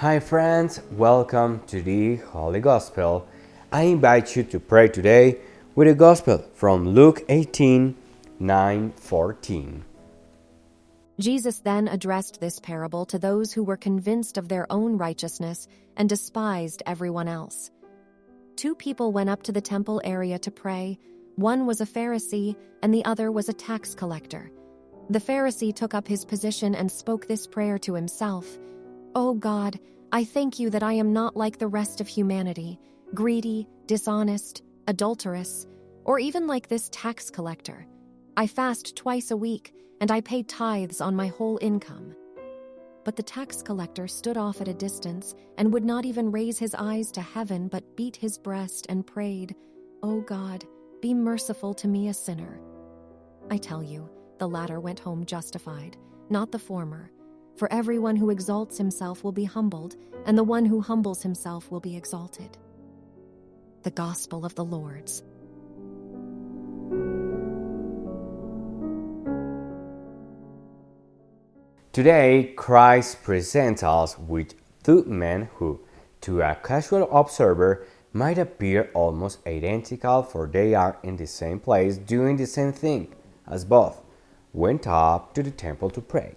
Hi friends, welcome to the Holy Gospel. I invite you to pray today with the Gospel from Luke 18:9-14. Jesus then addressed this parable to those who were convinced of their own righteousness and despised everyone else. Two people went up to the temple area to pray. One was a Pharisee and the other was a tax collector. The Pharisee took up his position and spoke this prayer to himself. "O God, I thank you that I am not like the rest of humanity, greedy, dishonest, adulterous, or even like this tax collector. I fast twice a week, and I pay tithes on my whole income." But the tax collector stood off at a distance and would not even raise his eyes to heaven but beat his breast and prayed, "O God, be merciful to me, a sinner." I tell you, the latter went home justified, not the former. For everyone who exalts himself will be humbled, and the one who humbles himself will be exalted. The Gospel of the Lord. Today, Christ presents us with two men who, to a casual observer, might appear almost identical, for they are in the same place doing the same thing, as both went up to the temple to pray.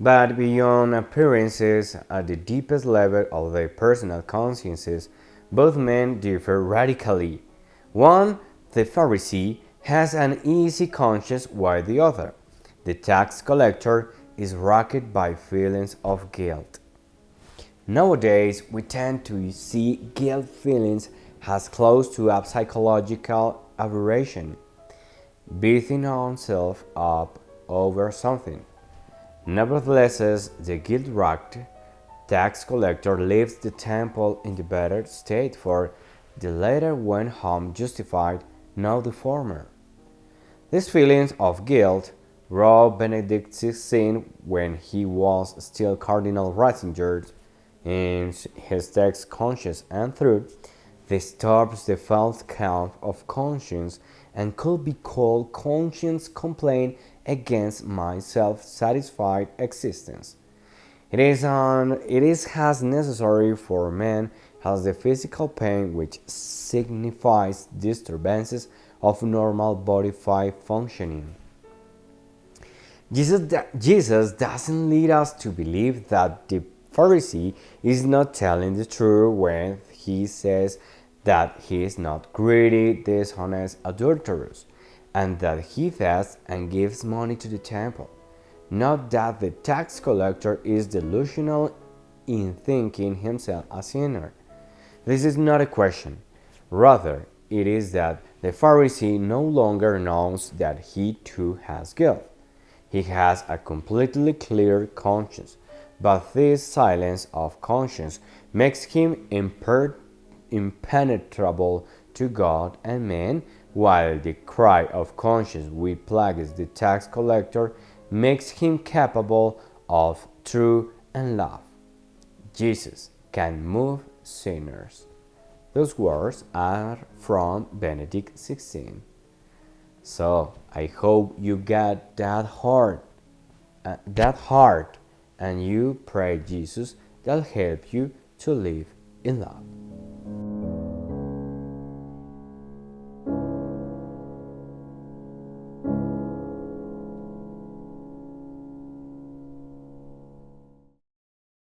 But beyond appearances, at the deepest level of their personal consciences, both men differ radically. One, the Pharisee, has an easy conscience, while the other, the tax collector, is racked by feelings of guilt. Nowadays, we tend to see guilt feelings as close to a psychological aberration, beating oneself up over something. Nevertheless, the guilt-racked tax collector leaves the temple in the better state, for the latter went home justified, not the former. These feelings of guilt robbed Benedict XVI when he was still Cardinal Ratzinger in his text Conscience and Truth. Disturbs the false count of conscience and could be called conscience complaint against my self-satisfied existence. It is as necessary for man as the physical pain, which signifies disturbances of normal bodily functioning. Jesus doesn't lead us to believe that the Pharisee is not telling the truth when he says that he is not greedy, dishonest, adulterous, and that he fasts and gives money to the temple. Not that the tax collector is delusional in thinking himself a sinner. This is not a question. Rather, it is that the Pharisee no longer knows that he too has guilt. He has a completely clear conscience, but this silence of conscience makes him impenetrable to God and men, while the cry of conscience which plagues the tax collector makes him capable of truth and love. Jesus can move sinners. Those words are from Benedict XVI. So I hope you get that heart, and you pray Jesus that help you to live in love.